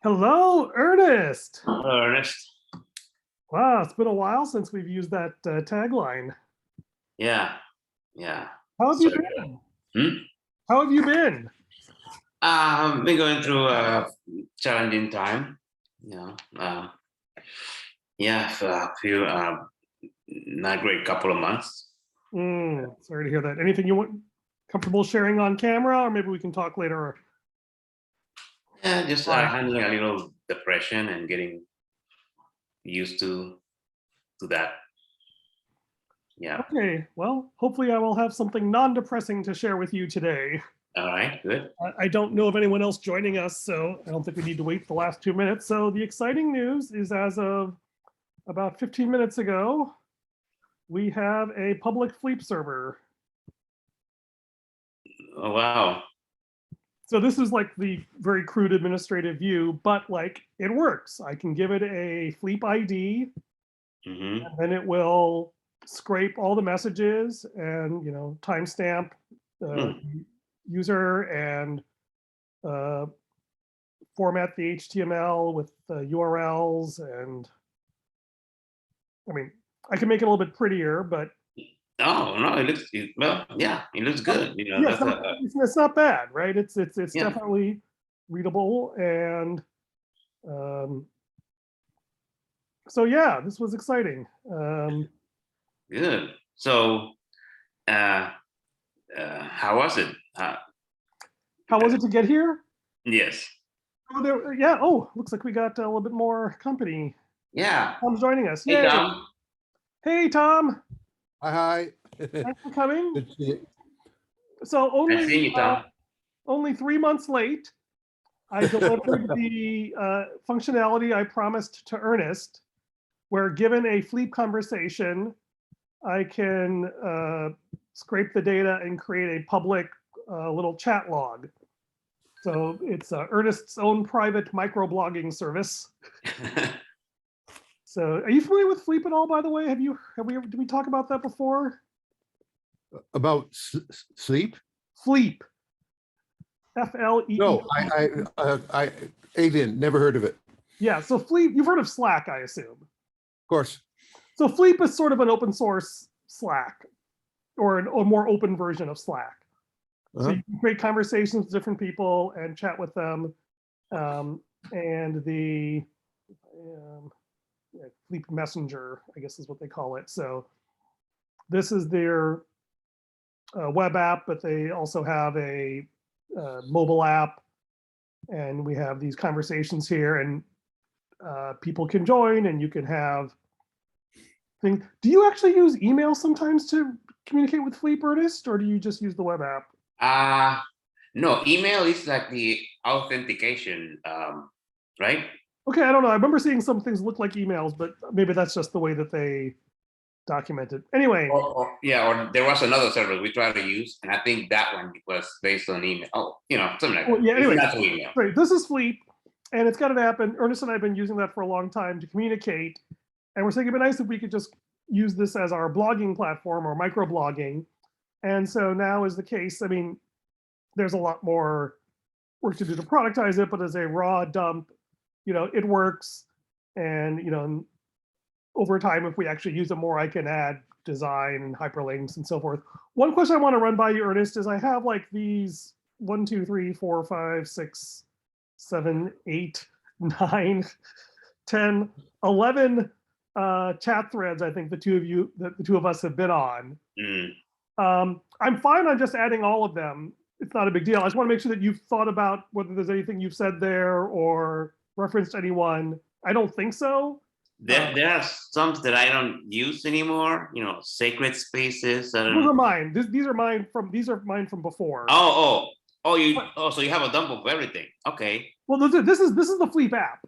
Hello, Ernest. Hello, Ernest. Wow, it's been a while since we've used that tagline. Yeah. How have you Sorry. been? Hmm? How have you been? I've been going through a challenging time. For a few not great couple of months. Sorry to hear that. Anything you want comfortable sharing on camera, or maybe we can talk later? Yeah, just handling a little depression and getting used to that. Yeah. Okay, well, hopefully I will have something non-depressing to share with you today. All right, good. I don't know of anyone else joining us, so I don't think we need to wait the last 2 minutes. So the exciting news is, as of about 15 minutes ago, we have a public Fleep server. Oh, wow. So this is like the very crude administrative view, but like it works. I can give it a Fleep ID, and then it will scrape all the messages and timestamp the user and format the HTML with the URLs. And I mean, I can make it a little bit prettier, but oh no, it looks good. It's not bad, right? It's definitely readable, and so yeah, this was exciting. Good. So, how was it? How was it to get here? Yes. Oh, looks like we got a little bit more company. Yeah. Tom's joining us. Hey, Yay. Tom. Hey, Tom. Hi. Thanks for coming. Good to see you. So only 3 months late, I delivered the functionality I promised to Ernest, where given a Fleep conversation, I can scrape the data and create a public little chat log. So it's Ernest's own private microblogging service. So are you familiar with Fleep at all, by the way? Did we talk about that before? About sleep? Fleep. F-L-E-E. No, I Avian, never heard of it. Yeah, so Fleep, you've heard of Slack, I assume. Of course. So Fleep is sort of an open source Slack, or a more open version of Slack. So you can create conversations with different people and chat with them. And the Fleep Messenger, I guess is what they call it. So this is their web app, but they also have a mobile app. And we have these conversations here, and people can join, and you can have things. Do you actually use email sometimes to communicate with Fleep, Ernest, or do you just use the web app? No, email is like the authentication, right? Okay, I don't know. I remember seeing some things look like emails, but maybe that's just the way that they document it. Anyway. Or there was another service we tried to use, and I think that one was based on email. Oh, something like that. Yeah, anyway, that's email. Right, this is Fleep, and it's got an app, and Ernest and I have been using that for a long time to communicate. And we're saying it'd be nice if we could just use this as our blogging platform or microblogging. And so now is the case. I mean, there's a lot more work to do to productize it, but as a raw dump, it works. And, over time, if we actually use it more, I can add design, hyperlinks, and so forth. One question I want to run by you, Ernest, is I have like these 1, 2, 3, 4, 5, 6, 7, 8, 9, 10, 11 chat threads. I think the two of us have been on. I'm fine on just adding all of them. It's not a big deal. I just want to make sure that you've thought about whether there's anything you've said there or referenced anyone. I don't think so. There are some that I don't use anymore. Sacred spaces. Those are mine. These are mine from before. So you have a dump of everything. Okay. Well, this is the Fleep app.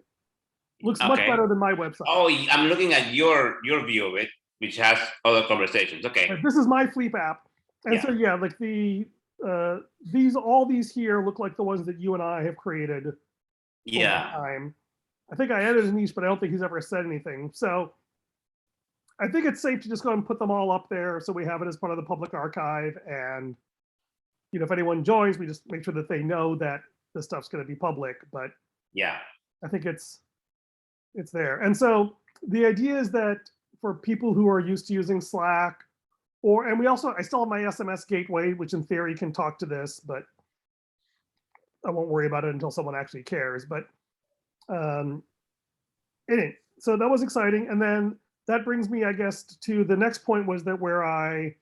Looks much better than my website. Oh, I'm looking at your view of it, which has other conversations. Okay. This is my Fleep app, and so yeah, like all these here look like the ones that you and I have created. Yeah. Over time. I think I edited Anish, but I don't think he's ever said anything. So I think it's safe to just go and put them all up there, so we have it as part of the public archive. And if anyone joins, we just make sure that they know that the stuff's going to be public. But yeah, I think it's there. And so the idea is that for people who are used to using Slack, I still have my SMS gateway, which in theory can talk to this, but I won't worry about it until someone actually cares. But anyway, so that was exciting. And then that brings me, I guess, to the next point was that where I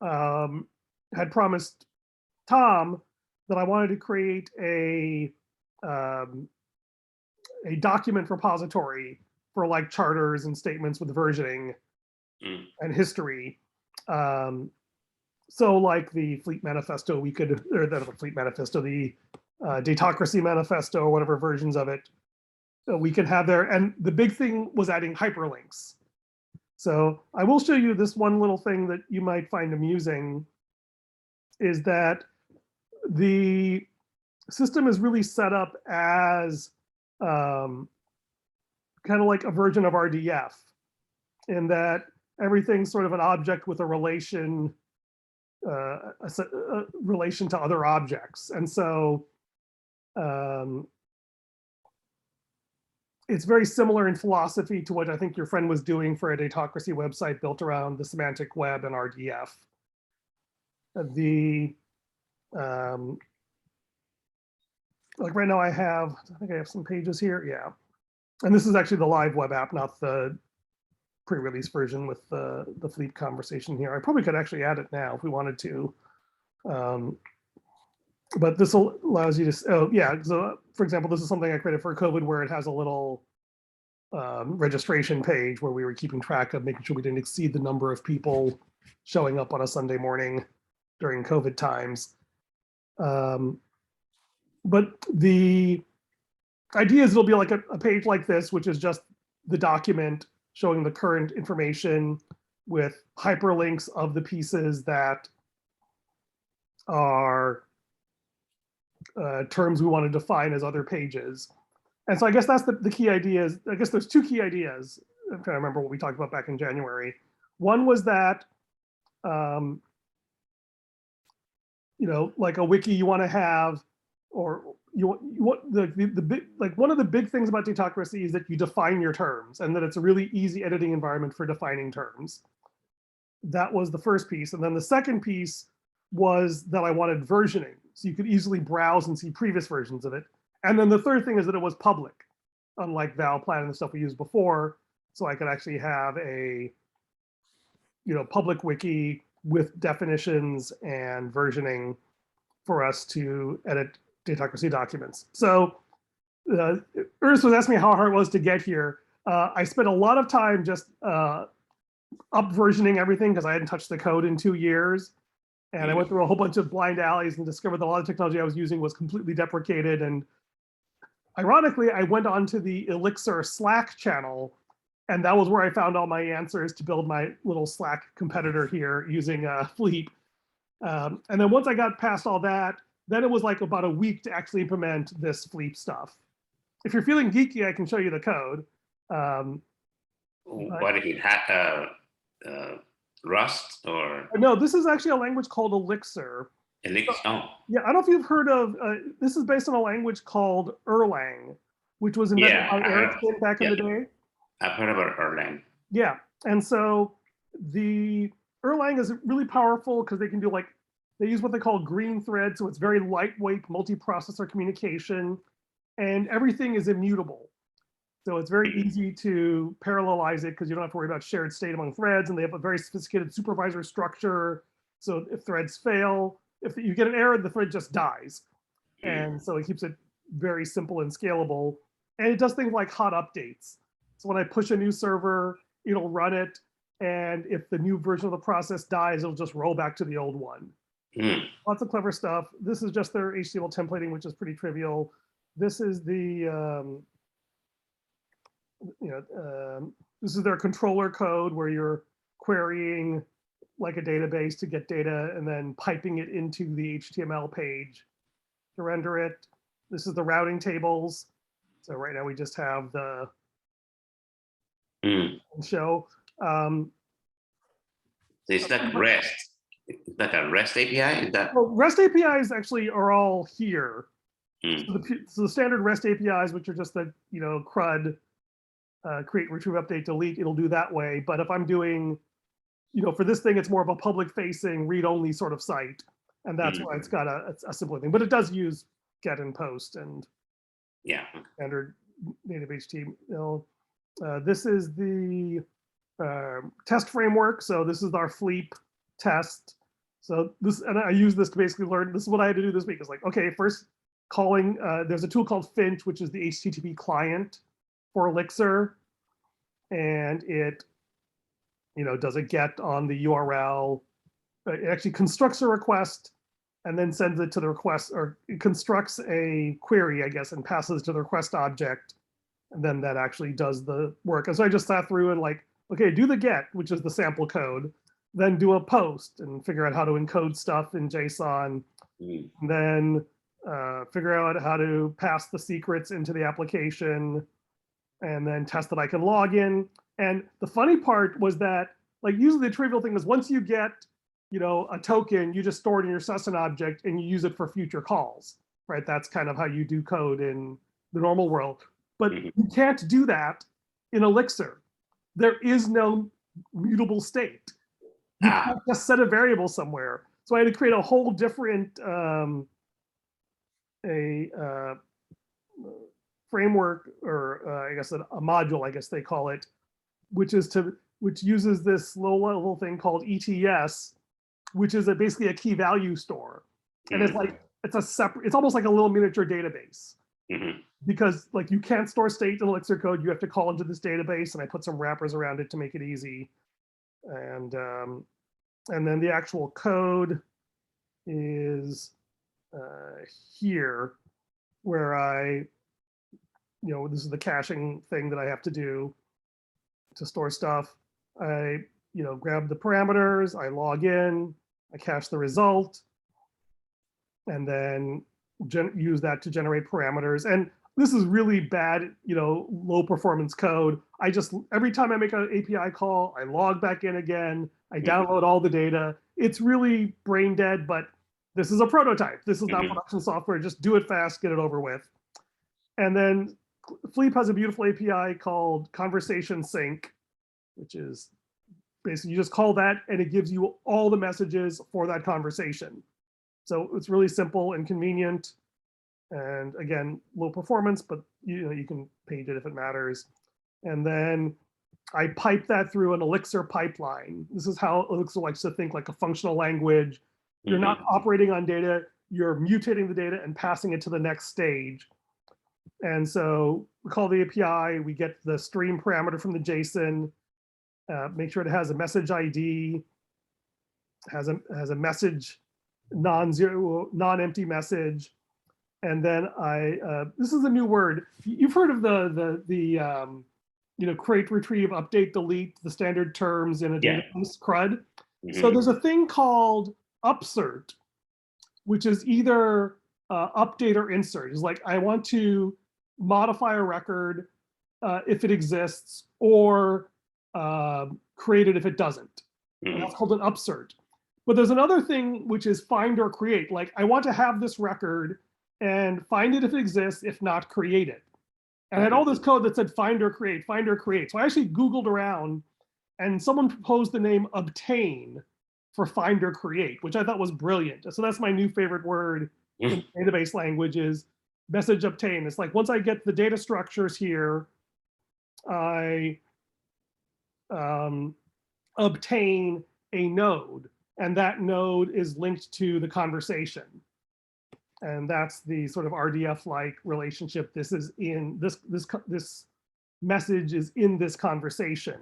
had promised Tom that I wanted to create a document repository for like charters and statements with versioning and history. So like the Fleep manifesto, or the Fleep manifesto, the Datocracy manifesto, or whatever versions of it we could have there. And the big thing was adding hyperlinks. So I will show you this one little thing that you might find amusing, is that the system is really set up as kind of like a version of RDF, in that everything's sort of an object with a relation, relation to other objects. And so it's very similar in philosophy to what I think your friend was doing for a Datocracy website built around the semantic web and RDF. Like right now I think I have some pages here, yeah. And this is actually the live web app, not the pre-release version with the Fleep conversation here. I probably could actually add it now if we wanted to. But this allows you to, oh yeah, so for example, this is something I created for COVID where it has a little registration page where we were keeping track of making sure we didn't exceed the number of people showing up on a Sunday morning during COVID times. But the idea is it'll be like a page like this, which is just the document showing the current information with hyperlinks of the pieces that are terms we want to define as other pages. And so I guess that's the key ideas. I guess there's two key ideas. I'm trying to remember what we talked about back in January. One was that, like a wiki you want to have, or you want the big, like one of the big things about Datocracy is that you define your terms and that it's a really easy editing environment for defining terms. That was the first piece. And then the second piece was that I wanted versioning. So you could easily browse and see previous versions of it. And then the third thing is that it was public, unlike Valplan and the stuff we used before. So I could actually have a public wiki with definitions and versioning for us to edit Datocracy documents. So Ernest was asking me how hard it was to get here. I spent a lot of time just up versioning everything because I hadn't touched the code in 2 years. And I went through a whole bunch of blind alleys and discovered that a lot of technology I was using was completely deprecated. And ironically, I went onto the Elixir Slack channel, and that was where I found all my answers to build my little Slack competitor here using Fleep. And then once I got past all that, then it was like about a week to actually implement this Fleep stuff. If you're feeling geeky, I can show you the code. What did it have? Rust or? No, this is actually a language called Elixir. Elixir, oh. Yeah, I don't know if you've heard of, this is based on a language called Erlang, which was invented by Ericsson back in the day. I've heard about Erlang. Yeah, and so the Erlang is really powerful because they can do they use what they call green thread, so it's very lightweight multi-processor communication, and everything is immutable. So it's very easy to parallelize it because you don't have to worry about shared state among threads, and they have a very sophisticated supervisor structure. So if threads fail, if you get an error, the thread just dies. And so it keeps it very simple and scalable. And it does things like hot updates. So when I push a new server, it'll run it. And if the new version of the process dies, it'll just roll back to the old one. Lots of clever stuff. This is just their HTML templating, which is pretty trivial. This is the, this is their controller code where you're querying like a database to get data and then piping it into the HTML page to render it. This is the routing tables. So right now we just have the show. It's like REST. It's like a REST API? Is that? Well, REST APIs actually are all here. So the standard REST APIs, which are just the, CRUD, create, retrieve, update, delete, it'll do that way. But if I'm doing, for this thing, it's more of a public facing read only sort of site. And that's why it's got a simpler thing, but it does use get and post and standard native HTML. This is the test framework. So this is our Fleep test. So this, and I use this to basically learn, this is what I had to do this week. It's like, okay, first calling, there's a tool called Finch, which is the HTTP client for Elixir. And it, does a get on the URL. It actually constructs a request and then sends it to the request, or it constructs a query, I guess, and passes to the request object. And then that actually does the work. And so I just sat through and like, okay, do the get, which is the sample code, then do a post and figure out how to encode stuff in JSON, and then figure out how to pass the secrets into the application, and then test that I can log in. And the funny part was that, like, usually the trivial thing is once you get, a token, you just store it in your session object and you use it for future calls, right? That's kind of how you do code in the normal world. But you can't do that in Elixir. There is no mutable state. You can't just set a variable somewhere. So I had to create a whole different framework, or I guess a module, I guess they call it, which uses this low-level thing called ETS, which is basically a key value store. And it's like, it's almost like a little miniature database. Because like you can't store state in Elixir code, you have to call into this database, and I put some wrappers around it to make it easy. And then the actual code is here, where I, this is the caching thing that I have to do to store stuff. I, grab the parameters, I log in, I cache the result, and then use that to generate parameters. And this is really bad, low performance code. I just, every time I make an API call, I log back in again, I download all the data. It's really brain dead, but this is a prototype. This is not production software. Just do it fast, get it over with. And then Fleep has a beautiful API called Conversation Sync, which is basically you just call that and it gives you all the messages for that conversation. So it's really simple and convenient. And again, low performance, but you can page it if it matters. And then I pipe that through an Elixir pipeline. This is how Elixir likes to think, like a functional language. You're not operating on data, you're mutating the data and passing it to the next stage. And so we call the API, we get the stream parameter from the JSON, make sure it has a message ID, has a message, non-empty message. And then this is a new word. You've heard of the create, retrieve, update, delete, the standard terms in a database, CRUD. So there's a thing called upsert, which is either update or insert. It's like, I want to modify a record if it exists, or create it if it doesn't. And that's called an upsert. But there's another thing, which is find or create. Like, I want to have this record and find it if it exists, if not, create it. And I had all this code that said find or create, find or create. So I actually Googled around, and someone proposed the name obtain for find or create, which I thought was brilliant. So that's my new favorite word in database language, is message obtain. It's like, once I get the data structures here, I obtain a node, and that node is linked to the conversation. And that's the sort of RDF-like relationship. This is in this message is in this conversation.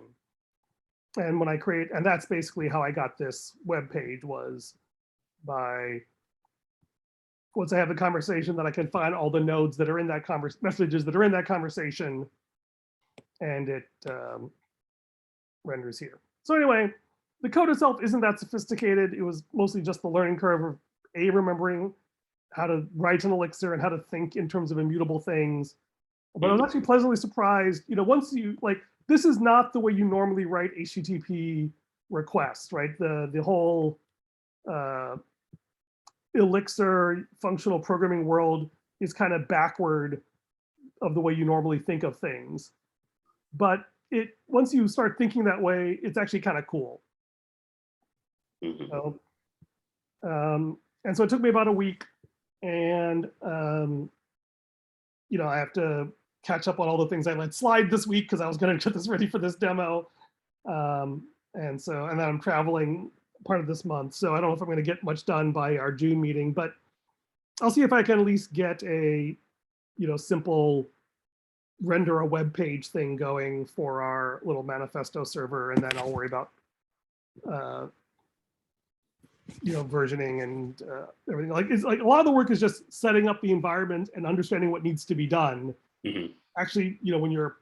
And when I create, and that's basically how I got this web page, was by, once I have the conversation, that I can find all the nodes that are in that messages that are in that conversation, and it renders here. So anyway, the code itself isn't that sophisticated. It was mostly just the learning curve of remembering how to write an Elixir and how to think in terms of immutable things. But I was actually pleasantly surprised, once you, like, this is not the way you normally write HTTP requests, right? The whole Elixir functional programming world is kind of backward of the way you normally think of things. But once you start thinking that way, it's actually kind of cool. So, and so it took me about a week, and you know, I have to catch up on all the things I let slide this week because I was going to get this ready for this demo. And then I'm traveling part of this month, so I don't know if I'm going to get much done by our June meeting, but I'll see if I can at least get a, you know, simple render a web page thing going for our little manifesto server, and then I'll worry about you know, versioning and everything. Like, it's like a lot of the work is just setting up the environment and understanding what needs to be done. Actually, you know, when you're,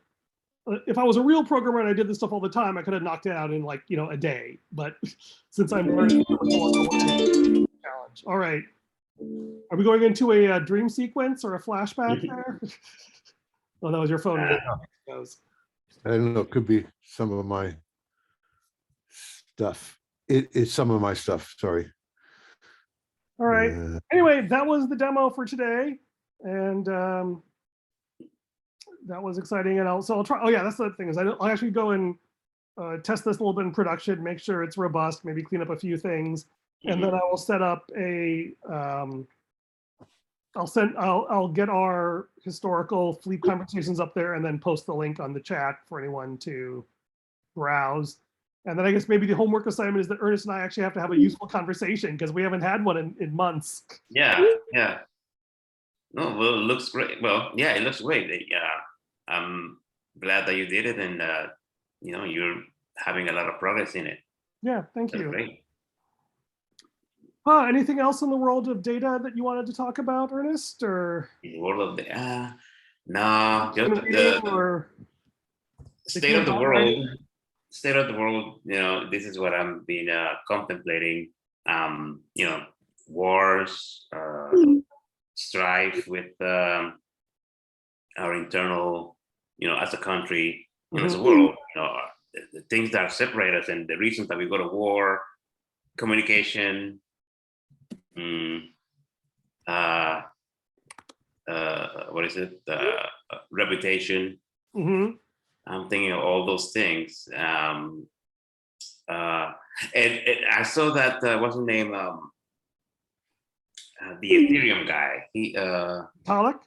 if I was a real programmer and I did this stuff all the time, I could have knocked it out in like, you know, a day. But since I'm learning, challenge. All right. Are we going into a dream sequence or a flashback there? Oh, that was your phone. I don't know. It could be some of my stuff. It's some of my stuff. Sorry. All right. Anyway, that was the demo for today, and that was exciting. And I'll try. Oh yeah, that's the thing is I'll actually go and test this a little bit in production, make sure it's robust, maybe clean up a few things, and then I will set up a. I'll get our historical Fleep conversations up there and then post the link on the chat for anyone to browse. And then I guess maybe the homework assignment is that Ernest and I actually have to have a useful conversation because we haven't had one in months. Yeah. No, well, it looks great. Well, yeah, it looks great. I'm glad that you did it, and you know, you're having a lot of progress in it. Yeah, thank That's you. great. Anything else in the world of data that you wanted to talk about, Ernest? Or In the world of the no, just the state of the world. State of the world. You know, this is what I'm been contemplating. You know, wars, strife with our internal, you know, as a country, you know, as a world. You know, the things that separate us and the reasons that we go to war, communication. What is it? Reputation. I'm thinking of all those things. And I saw that what's his name? The Ethereum guy. He Vitalik?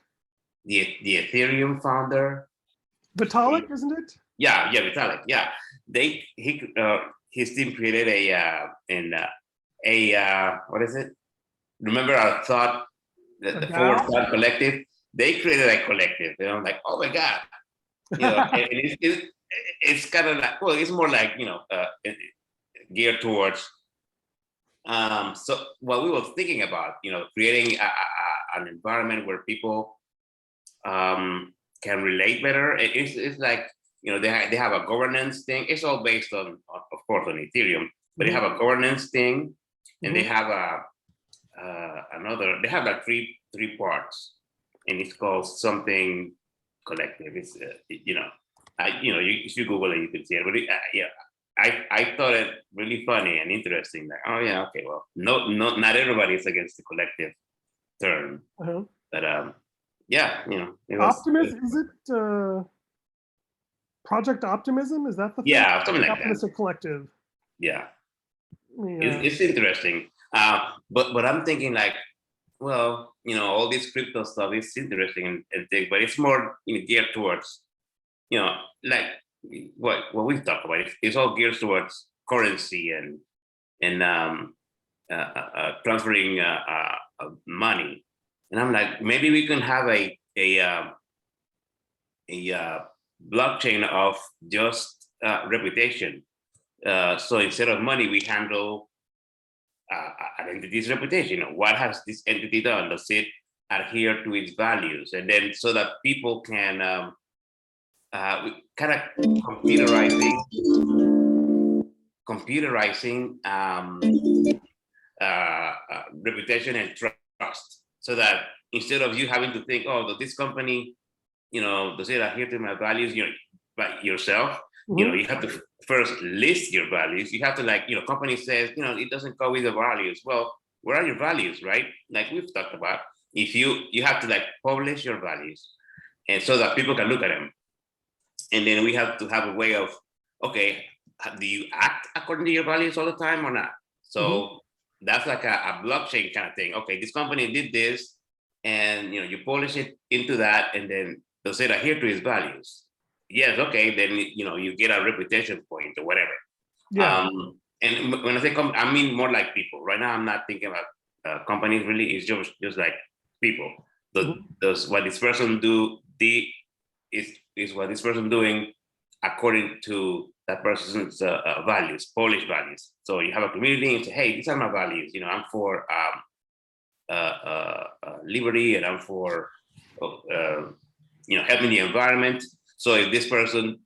The Ethereum founder. Vitalik, isn't it? Yeah, Vitalik. Yeah, his team created a what is it? Remember our thought, the forward thought collective? They created a collective. You know, like, oh my God. You know, and it's kind of like, well, it's more like, you know, geared towards. So what we were thinking about, you know, creating an environment where people can relate better. It's like, you know, they have a governance thing. It's all based on, of course, on Ethereum, but they have a governance thing, and they have they have like three parts, and it's called something collective. It's you know, if you Google it, you can see it. But yeah, I thought it really funny and interesting. Like, oh yeah, okay, well, not everybody is against the collective term, but yeah, you know, Optimism, is it Project Optimism? Is that the thing? Yeah, something like Optimistic that. Collective. Yeah, it's interesting. But I'm thinking like, well, you know, all this crypto stuff is interesting and things, but it's more, you know, geared towards, you know, like what we talk about. It's all geared towards currency and transferring money. And I'm like, maybe we can have a blockchain of just reputation. So instead of money, we handle an entity's reputation. You know, what has this entity done? Does it adhere to its values? And then so that people can kind of computerizing reputation and trust, so that instead of you having to think, oh, does this company, you know, does it adhere to my values? You know, by yourself, you know, you have to first list your values. You have to, like, you know, company says, you know, it doesn't go with the values. Well, where are your values, right? Like we've talked about, if you have to like publish your values, and so that people can look at them, and then we have to have a way of, okay, do you act according to your values all the time or not? So that's like a blockchain kind of thing. Okay, this company did this, and you polish it into that, and then they'll say adhere to his values. Yes, okay, then you get a reputation point or whatever. Yeah. And when I say I mean more like people. Right now, I'm not thinking about companies. Really, it's just like people. Does what this person do? Is what this person doing according to that person's values, Polish values. So you have a community and say, hey, these are my values. I'm for liberty, and I'm for helping the environment. So if this person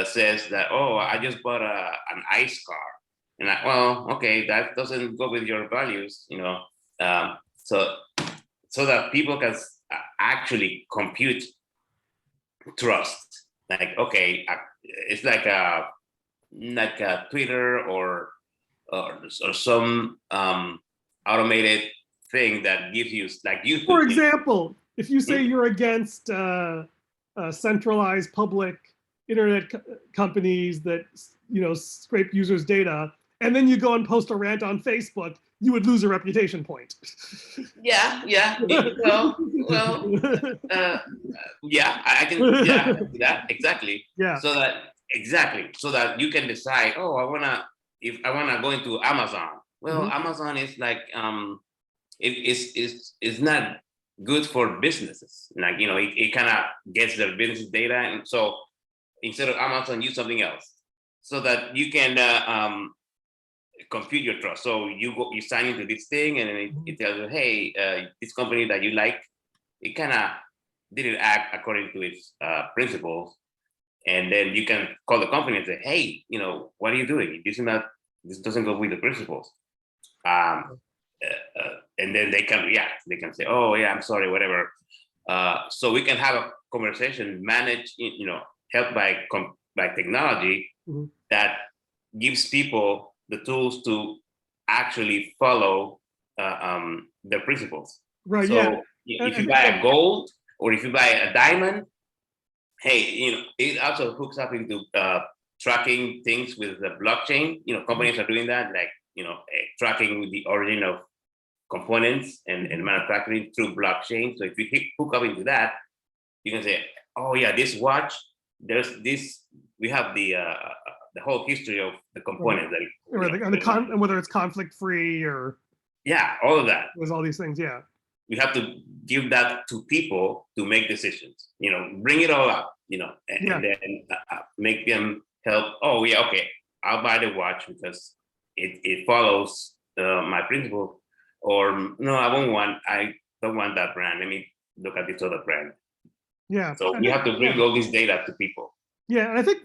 says that, oh, I just bought an ice car, and well, okay, that doesn't go with your values, so that people can actually compute trust. Like, okay, it's like a Twitter or some automated thing that gives you, like, you. For example, if you say you're against centralized public internet companies that scrape users' data, and then you go and post a rant on Facebook, you would lose a reputation point. Yeah. Well, yeah, I can. Yeah, do that exactly. Yeah. So that you can decide. Oh, if I wanna go into Amazon. Well, Amazon is like it's not good for businesses. Like it kind of gets their business data, and so instead of Amazon, use something else, so that you can compute your trust. So you sign into this thing, and then it tells you, hey, this company that you like, it kind of didn't act according to its principles, and then you can call the company and say, hey, what are you doing? This doesn't go with the principles. And then they can react. They can say, oh yeah, I'm sorry, whatever. So we can have a conversation managed, helped by technology that gives people the tools to actually follow the principles. Right. So Yeah. if you buy a gold or if you buy a diamond, hey, it also hooks up into tracking things with the blockchain. Companies are doing that, like tracking the origin of components and manufacturing through blockchain. So if you hook up into that, you can say, oh yeah, this watch, there's this. We have the whole history of the components, and whether it's conflict free or all of that. There's all these things. Yeah, we have to give that to people to make decisions. Bring it all up. And then make them help. Oh yeah, okay, I'll buy the watch because it follows my principle. Or no, I don't want that brand. Let me look at this other brand. Yeah. So we have to bring all this data to people. Yeah, and I think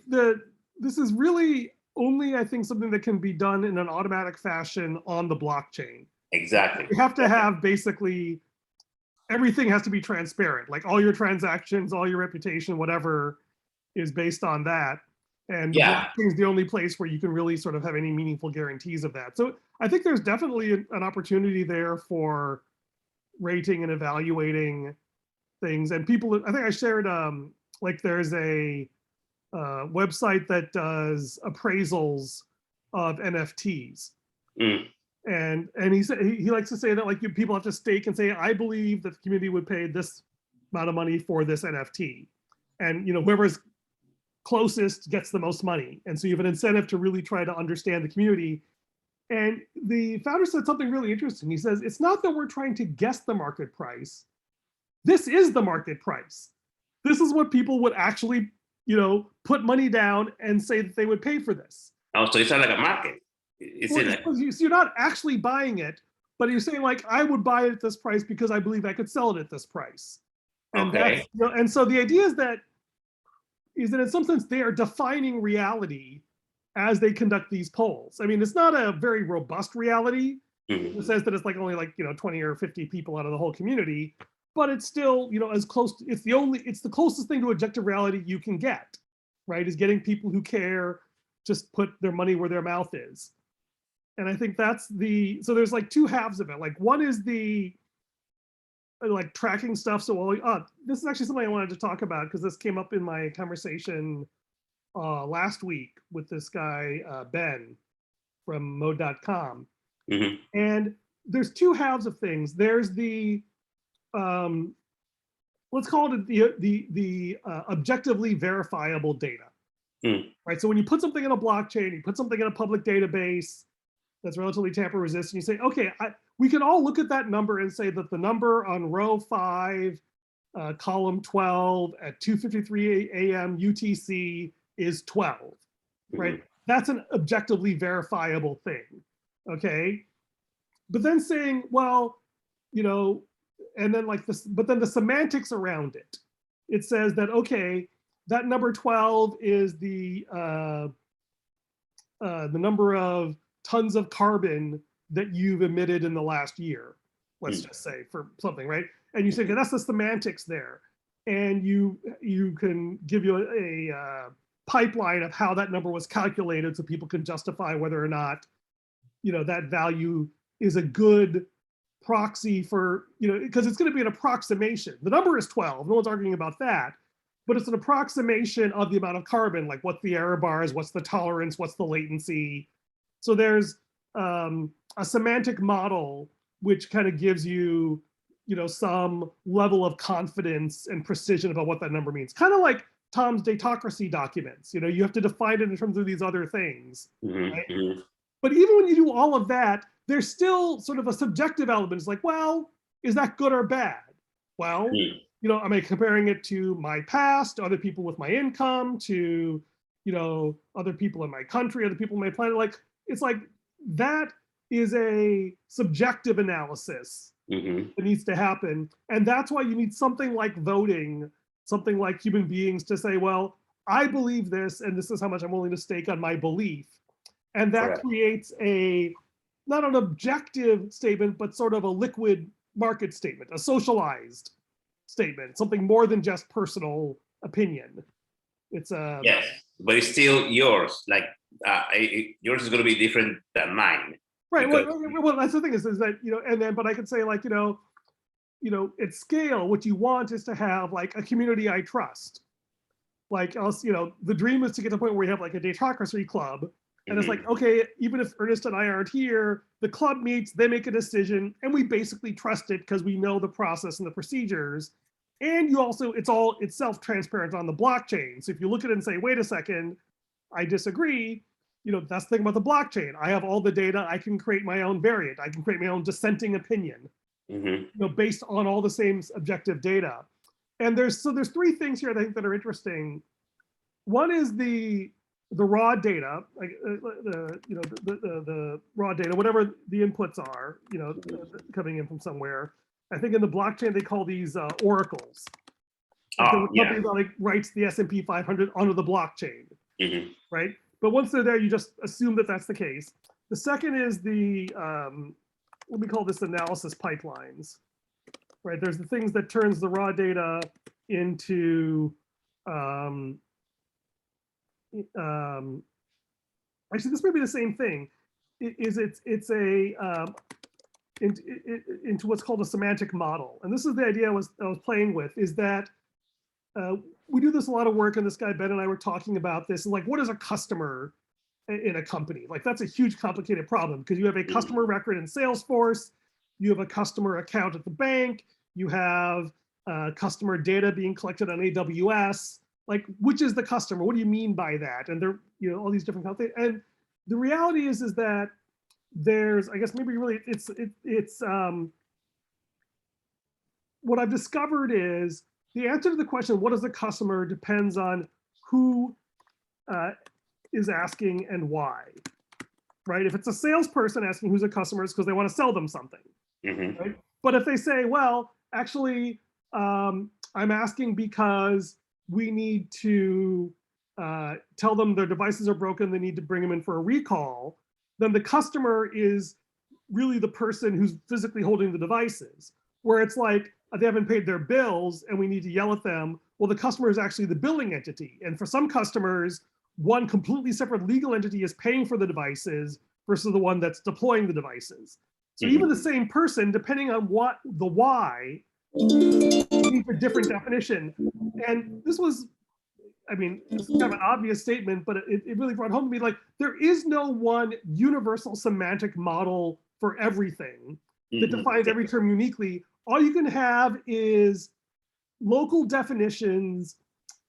this is really only, I think, something that can be done in an automatic fashion on the blockchain. Exactly. You have to have basically everything has to be transparent. Like all your transactions, all your reputation, whatever is based on that. And the blockchain is the only place where you can really sort of have any meaningful guarantees of that. So I think there's definitely an opportunity there for rating and evaluating things. And people, I think I shared, like there's a website that does appraisals of NFTs. And he said he likes to say that like people have to stake and say, I believe that the community would pay this amount of money for this NFT. And whoever's closest gets the most money. And so you have an incentive to really try to understand the community. And the founder said something really interesting. He says, it's not that we're trying to guess the market price. This is the market price. This is what people would actually, put money down and say that they would pay for this. Oh, so it's not like a market. So you're not actually buying it, but you're saying like, I would buy it at this price because I believe I could sell it at this price. And okay. And so the idea is that in some sense they are defining reality as they conduct these polls. I mean, it's not a very robust reality. It says that it's like only like 20 or 50 people out of the whole community, but it's still as close. It's the closest thing to objective reality you can get, right? Is getting people who care just put their money where their mouth is. And I think that's so there's like two halves of it. Like one is the like tracking stuff. So this is actually something I wanted to talk about because this came up in my conversation last week with this guy, Ben from mode.com. Mm-hmm. And there's two halves of things. There's the, let's call it the objectively verifiable data, right? So when you put something in a blockchain, you put something in a public database that's relatively tamper resistant, you say, okay, we can all look at that number and say that the number on row 5, column 12 at 2:53 a.m. UTC is 12, right? That's an objectively verifiable thing, okay? But then saying, well, you know, and then like this, but then the semantics around it, it says that, okay, that number 12 is the number of tons of carbon that you've emitted in the last year, let's just say, for something, right? And you say, okay, that's the semantics there. And you can give you a pipeline of how that number was calculated so people can justify whether or not, you know, that value is a good proxy for, you know, because it's going to be an approximation. The number is 12, no one's arguing about that, but it's an approximation of the amount of carbon, like what's the error bars, what's the tolerance, what's the latency. So there's a semantic model which kind of gives you, you know, some level of confidence and precision about what that number means. Kind of like Tom's Datocracy documents. You know, you have to define it in terms of these other things. Right? But even when you do all of that, there's still sort of a subjective element. It's like, well, is that good or bad? Well, you know, am I comparing it to my past, to other people with my income, to, you know, other people in my country, other people on my planet? Like, it's like that is a subjective analysis that needs to happen. And that's why you need something like voting, something like human beings to say, well, I believe this, and this is how much I'm willing to stake on my belief. And that creates not an objective statement, but sort of a liquid market statement, a socialized statement, something more than just personal opinion. It's yes, but it's still yours. Like yours is going to be different than mine. Right. Well, that's the thing is that, you know, and then, but I could say like, you know, at scale, what you want is to have like a community I trust. Like else, you know, the dream is to get to the point where we have like a Datocracy club. And it's like, okay, even if Ernest and I aren't here, the club meets, they make a decision, and we basically trust it because we know the process and the procedures. And you also, it's self-transparent on the blockchain. So if you look at it and say, wait a second, I disagree, you know, that's the thing about the blockchain. I have all the data, I can create my own variant, I can create my own dissenting opinion, you know, based on all the same objective data. And there's three things here I think that are interesting. One is the raw data, like you know, the raw data, whatever the inputs are, you know, coming in from somewhere. I think in the blockchain they call these oracles. Like the company that like writes the S&P 500 onto the blockchain, right? But once they're there, you just assume that that's the case. The second is the what we call this analysis pipelines, right? There's the things that turns the raw data into actually, this may be the same thing. Into what's called a semantic model, and this is the idea I was playing with. Is that we do this a lot of work, and this guy Ben and I were talking about this. Like, what is a customer in a company? Like, that's a huge, complicated problem because you have a customer record in Salesforce, you have a customer account at the bank, you have customer data being collected on AWS. Like, which is the customer? What do you mean by that? And there, you know, all these different kind of things. And the reality is that there's, I guess maybe really, it's what I've discovered is the answer to the question, what is the customer, depends on who is asking and why, right? If it's a salesperson asking who's a customer, it's because they want to sell them something, right? But if they say, well, actually, I'm asking because we need to tell them their devices are broken, they need to bring them in for a recall, then the customer is really the person who's physically holding the devices. Where it's like, they haven't paid their bills and we need to yell at them. Well, the customer is actually the billing entity. And for some customers, one completely separate legal entity is paying for the devices versus the one that's deploying the devices. So even the same person, depending on what the why, need a different definition. And this was, I mean, it's kind of an obvious statement, but it really brought home to me, like, there is no one universal semantic model for everything that defines every term uniquely. All you can have is local definitions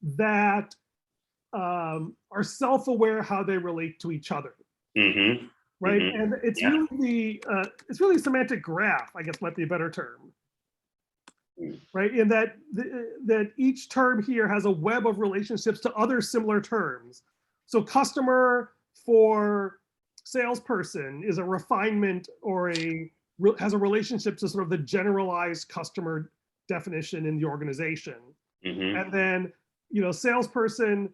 that are self-aware how they relate to each other. Right, and it's really a semantic graph, I guess might be a better term. Right, in that that each term here has a web of relationships to other similar terms. So customer for salesperson is a refinement or has a relationship to sort of the generalized customer definition in the organization. And then, you know, salesperson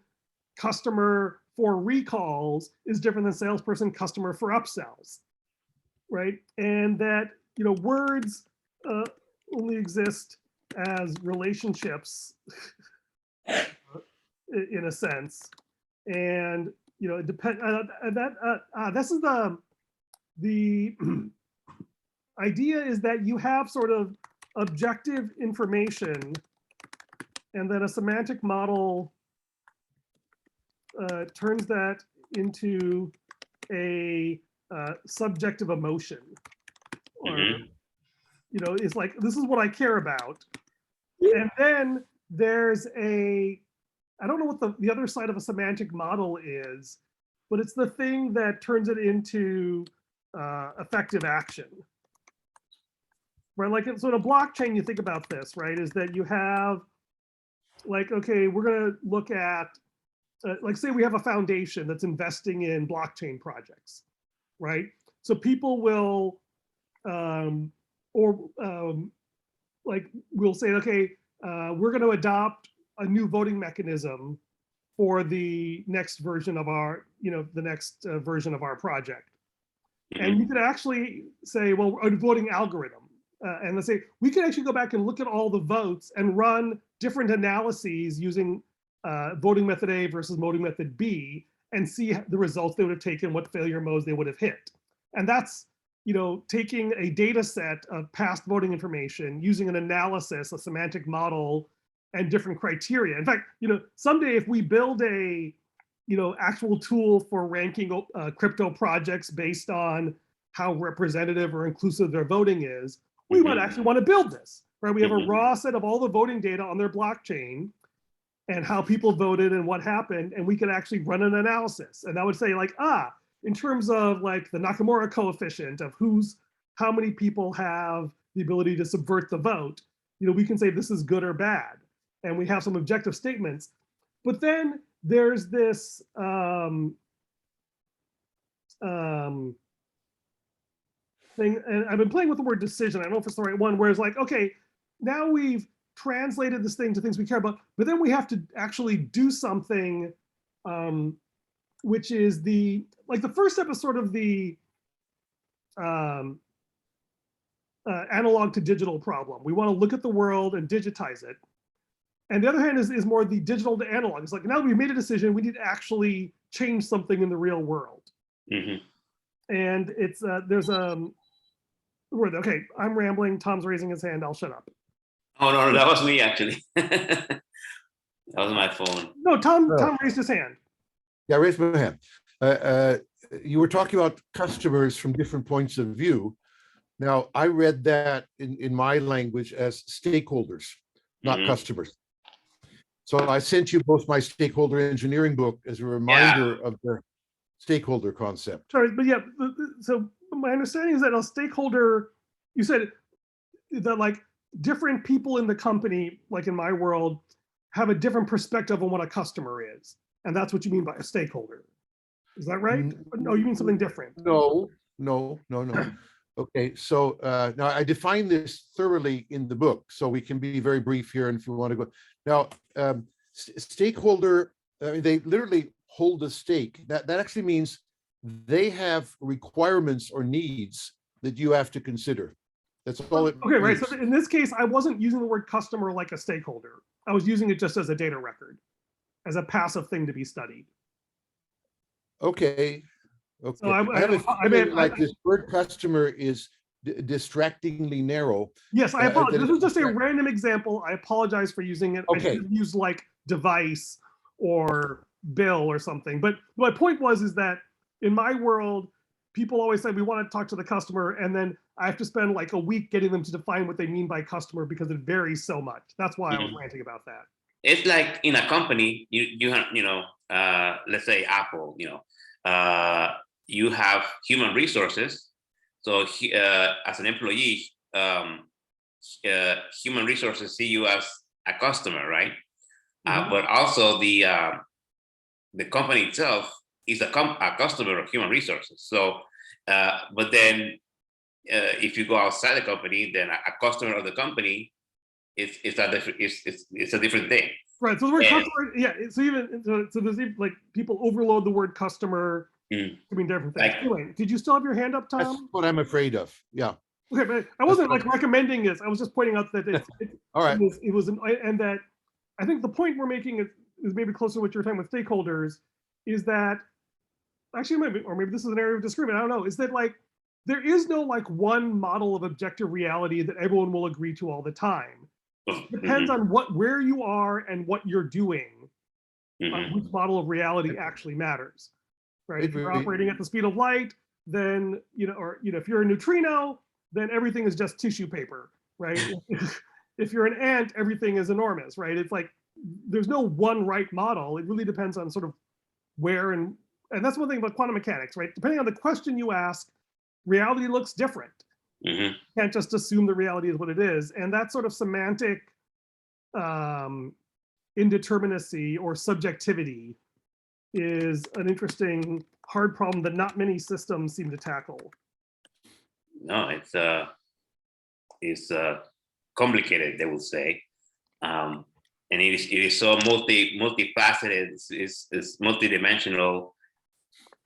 customer for recalls is different than salesperson customer for upsells, right? And that, you know, words only exist as relationships in a sense. And, you know, it depends, this is the idea is that you have sort of objective information, and then a semantic model turns that into a subjective emotion, or you know, it's like, this is what I care about. And then there's I don't know what the other side of a semantic model is, but it's the thing that turns it into effective action. Right, like so in a blockchain, you think about this, right, is that you have, like, okay, we're gonna look at, like, say we have a foundation that's investing in blockchain projects, right? So people will, like, we'll say, okay, we're going to adopt a new voting mechanism for the next version of our, you know, the next version of our project. And you could actually say, well, a voting algorithm. And let's say we could actually go back and look at all the votes and run different analyses using voting method A versus voting method B, and see the results they would have taken, what failure modes they would have hit. And that's, you know, taking a data set of past voting information, using an analysis, a semantic model, and different criteria. In fact, you know, someday if we build a, you know, actual tool for ranking crypto projects based on how representative or inclusive their voting is, we might actually want to build this, right? We have a raw set of all the voting data on their blockchain and how people voted and what happened, and we could actually run an analysis. And I would say, like, in terms of like the Nakamura coefficient of how many people have the ability to subvert the vote, you know, we can say this is good or bad. And we have some objective statements. But then there's this thing, and I've been playing with the word decision. I don't know if it's the right one, where it's like, okay, now we've translated this thing to things we care about, but then we have to actually do something, which is the first step is sort of the analog to digital problem. We want to look at the world and digitize it. And the other hand is more the digital to analog. It's like, now that we've made a decision, we need to actually change something in the real world. And it's, there's okay, I'm rambling, Tom's raising his hand, I'll shut up. Oh, no, that was me, actually. That was my phone. No, Tom raised his hand. Yeah, I raised my hand. You were talking about customers from different points of view. Now, I read that in my language as stakeholders, not customers. So I sent you both my Stakeholder Engineering book as a reminder of the stakeholder concept. Sorry, but yeah, so my understanding is that a stakeholder, you said that like different people in the company, like in my world, have a different perspective on what a customer is. And that's what you mean by a stakeholder. Is that right? No, you mean something different. No. Okay, so now I define this thoroughly in the book, so we can be very brief here. And if you want to go now, stakeholder, they literally hold a stake. That actually means they have requirements or needs that you have to consider. That's all it means. Right. So in this case, I wasn't using the word customer like a stakeholder. I was using it just as a data record, as a passive thing to be studied. Okay. So I have a feeling like this word customer is distractingly narrow. Yes, I apologize. that This was just a distract- random example. I apologize for using it. I Okay. should have used like device or bill or something. But my point is that in my world, people always say we want to talk to the customer, and then I have to spend like a week getting them to define what they mean by customer because it varies so much. That's why I was ranting about that. It's like in a company, you have, let's say Apple, you have human resources. So as an employee, human resources see you as a customer, right? But also the company itself is a customer of human resources. So, but then if you go outside the company, then a customer of the company it's a different thing. Right. So the word customer, yeah. So there's even like people overload the word customer to mean different things. Anyway, did you still have your hand up, Tom? That's what I'm afraid of. Yeah. Okay, but I wasn't like recommending this. I was just pointing out that all right. It was and that I think the point we're making is maybe closer to what you're talking with stakeholders, is that actually maybe this is an area of disagreement. I don't know. Is that like there is no like one model of objective reality that everyone will agree to all the time. It depends on where you are and what you're doing, which model of reality actually matters. Right? If you're operating at the speed of light, then if you're a neutrino, then everything is just tissue paper, right? If you're an ant, everything is enormous, right? It's like there's no one right model. It really depends on sort of where and that's one thing about quantum mechanics, right? Depending on the question you ask, reality looks different. You can't just assume the reality is what it is. And that sort of semantic indeterminacy or subjectivity is an interesting, hard problem that not many systems seem to tackle. No, it's complicated, they will say. And it is so multifaceted, it's multidimensional,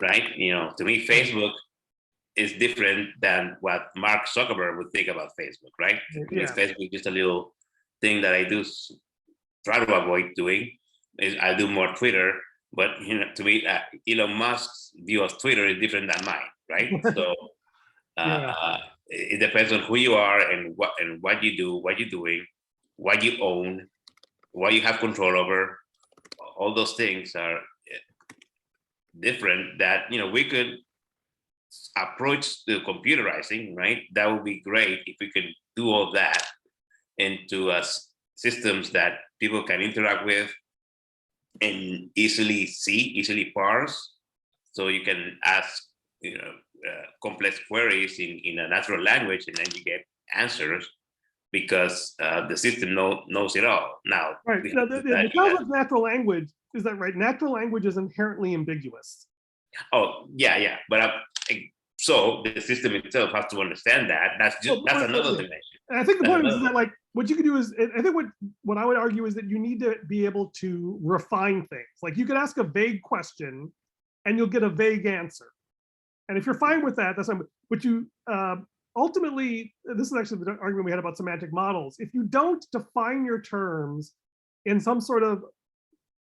right? To me, Facebook is different than what Mark Zuckerberg would think about Facebook, right? Because Facebook is just a little thing that I do try to avoid doing. I do more Twitter, but to me, Elon Musk's view of Twitter is different than mine, right? So it depends on who you are and what you do, what you're doing, what you own, what you have control over. All those things are different. That we could approach the computerizing, right? That would be great if we could do all that into systems that people can interact with and easily parse. So you can ask, complex queries in a natural language, and then you get answers because the system knows it all. Now, right. The challenge with natural language is that natural language is inherently ambiguous. Oh yeah, but so the system itself has to understand that. That's another dimension. And I think the point is that like what you can do is, I think what I would argue is that you need to be able to refine things. Like you could ask a vague question, and you'll get a vague answer. And if you're fine with that, that's fine. But you ultimately, this is actually the argument we had about semantic models. If you don't define your terms in some sort of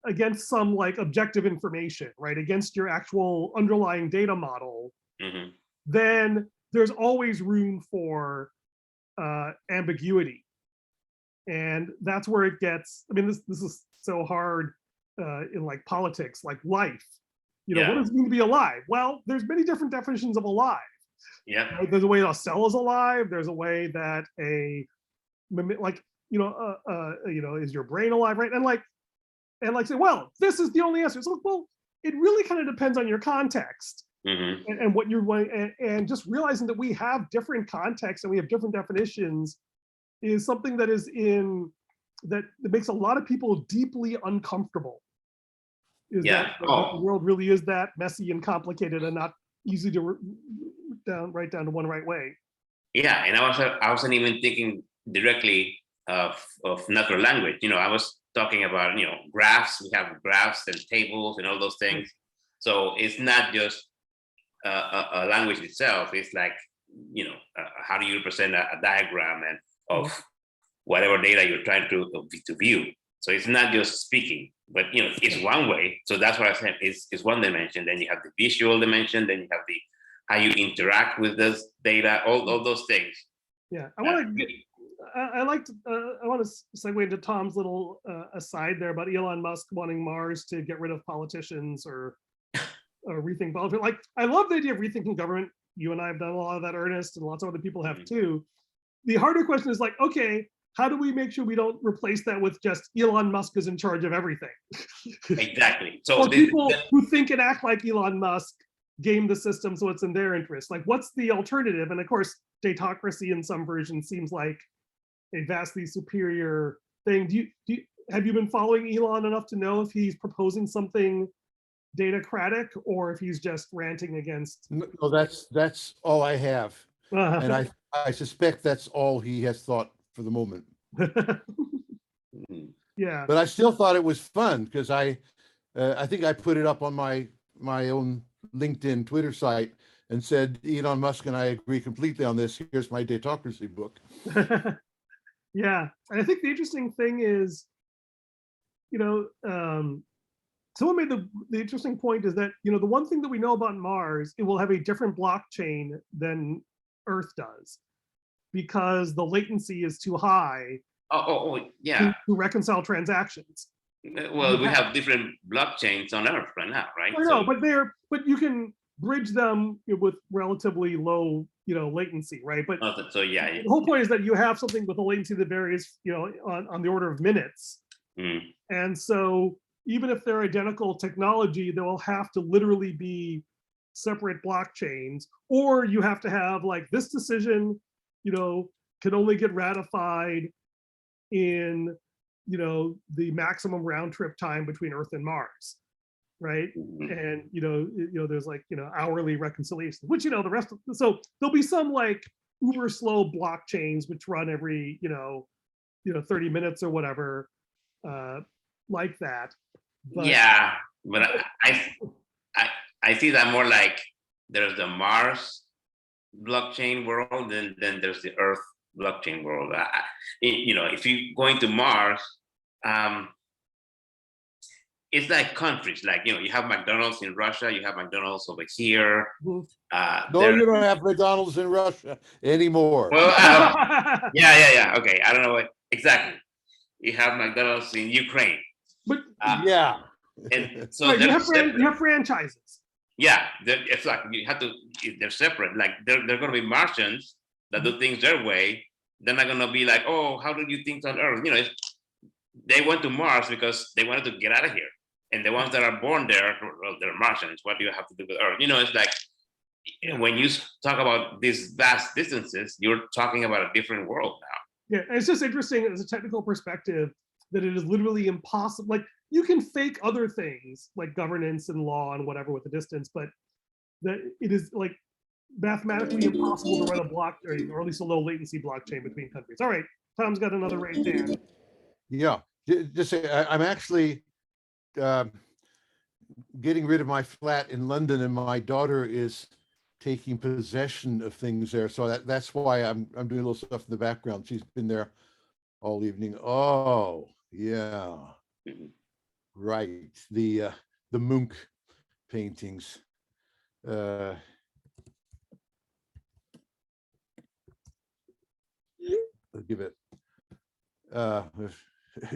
against some like objective information, right, against your actual underlying data model, then there's always room for ambiguity. And that's where it gets, I mean, this is so hard in like politics, like life. What does it mean to be alive? Well, there's many different definitions of alive. Yeah. Right? There's a way a cell is alive. There's a way that is your brain alive, right? And say, well, this is the only answer. So, well, it really kind of depends on your context and what you're wanting, and just realizing that we have different contexts and we have different definitions is something that that makes a lot of people deeply uncomfortable. That the world really is that messy and complicated and not easy to write down to one right way. Yeah, and I wasn't even thinking directly of natural language. I was talking about graphs. We have graphs and tables and all those things. So it's not just a language itself. It's like how do you represent a diagram and of whatever data you're trying to view. So it's not just speaking, but it's one way. So that's what I said. It's one dimension. Then you have the visual dimension. Then you have the how you interact with this data, all those things. Yeah, I want to. I want to segue into Tom's little aside there about Elon Musk wanting Mars to get rid of politicians or rethink politics. Like, I love the idea of rethinking government. You and I have done a lot of that, Ernest, and lots of other people have too. The harder question is like, okay, how do we make sure we don't replace that with just Elon Musk is in charge of everything? Exactly. So or people who think and act like Elon Musk game the system so it's in their interest. Like, what's the alternative? And of course, Datocracy in some versions seems like a vastly superior thing. Have you been following Elon enough to know if he's proposing something datacratic or if he's just ranting against? No, that's all I have, and I suspect that's all he has thought for the moment. Yeah, but I still thought it was fun because I think I put it up on my own LinkedIn, Twitter site and said, Elon Musk and I agree completely on this. Here's my Datocracy book. Yeah, and I think the interesting thing is, someone made the interesting point is that, the one thing that we know about Mars, it will have a different blockchain than Earth does because the latency is too high yeah. to reconcile transactions. Well, we have different blockchains on Earth right now, right? I know, but you can bridge them with relatively low, latency, right? But so yeah, the whole point is that you have something with a latency that varies, on the order of minutes. And so even if they're identical technology, there will have to literally be separate blockchains, or you have to have like this decision, can only get ratified in, the maximum round trip time between Earth and Mars, right? And there's like hourly reconciliation, which the rest of, so there'll be some like uber slow blockchains which run every 30 minutes or whatever, like that. But, yeah, but I see that more like there's the Mars blockchain world, and then there's the Earth blockchain world. If you're going to Mars, it's like countries, like you have McDonald's in Russia, you have McDonald's over here. No, you don't have McDonald's in Russia anymore. Well, yeah. Okay, I don't know what exactly. You have McDonald's in Ukraine. But yeah, and so right, you have franchises. Yeah, it's like you have to. They're separate. Like they're going to be Martians that do things their way. They're not going to be like, oh, how do you think on Earth? They went to Mars because they wanted to get out of here. And the ones that are born there, well, they're Martians. What do you have to do with Earth? It's like when you talk about these vast distances, you're talking about a different world now. Yeah, and it's just interesting as a technical perspective that it is literally impossible. Like you can fake other things like governance and law and whatever with the distance, but that it is like mathematically impossible to run a block or at least a low latency blockchain between countries. All right, Tom's got another right there. Yeah, just say I'm actually getting rid of my flat in London, and my daughter is taking possession of things there. So that's why I'm doing a little stuff in the background. She's been there all evening. Oh, yeah. Right. The Munch paintings. I'll give it.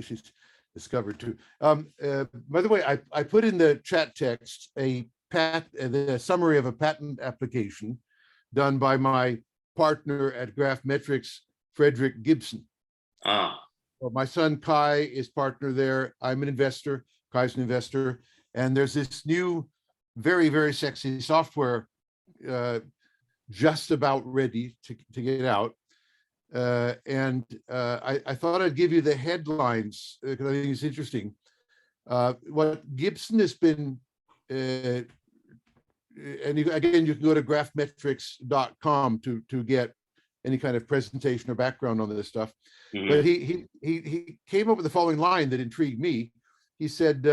She's discovered too. By the way, I put in the chat text the summary of a patent application done by my partner at Graphmetrics, Frederick Gibson. Well, my son Kai is partner there. I'm an investor. Kai's an investor, and there's this new, very, very sexy software just about ready to get out. I thought I'd give you the headlines because I think it's interesting. What Gibson has been, and again, you can go to graphmetrics.com to get any kind of presentation or background on this stuff. Mm-hmm. But he came up with the following line that intrigued me. He said,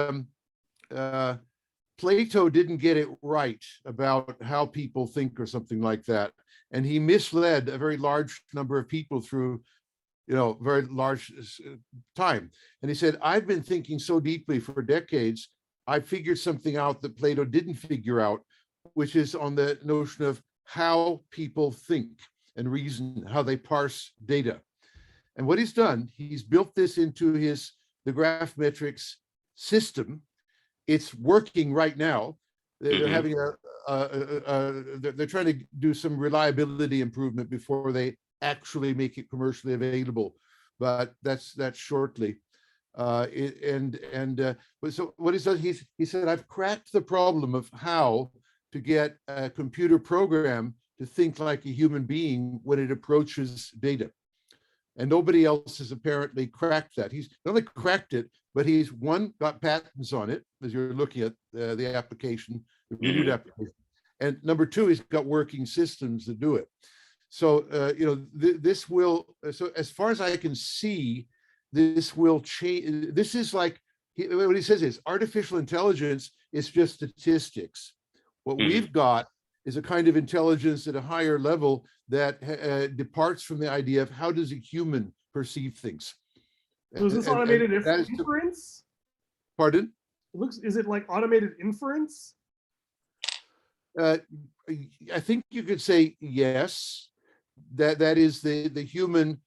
Plato didn't get it right about how people think or something like that. And he misled a very large number of people through, very large time. And he said, I've been thinking so deeply for decades, I figured something out that Plato didn't figure out, which is on the notion of how people think and reason, how they parse data. And what he's done, he's built this into the graph metrics system. It's working right now. They're having they're trying to do some reliability improvement before they actually make it commercially available, but that's shortly. So what he's done, he said, I've cracked the problem of how to get a computer program to think like a human being when it approaches data. And nobody else has apparently cracked that. He's not only cracked it, but he's got patents on it, as you're looking at the application, the renewed application. And number two, he's got working systems to do it. So, this will, so as far as I can see, this will change. This is like, what he says is artificial intelligence is just statistics. What we've got is a kind of intelligence at a higher level that departs from the idea of how does a human perceive things. So is this automated inference? Pardon? Is it like automated inference? I think you could say yes. That is the human,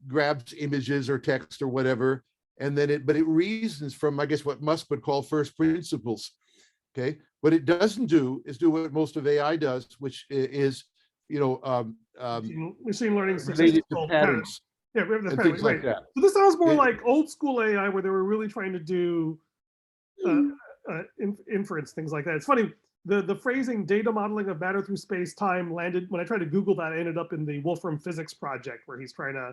grabs images or text or whatever, and then it reasons from, I guess, what Musk would call first principles. Okay, what it doesn't do is do what most of AI does, which is, machine learning related to patterns. Yeah, and things like that. So this sounds more like old school AI, where they were really trying to do inference, things like that. It's funny, the phrasing data modeling of matter through space-time landed, when I tried to Google that, I ended up in the Wolfram Physics project, where he's trying to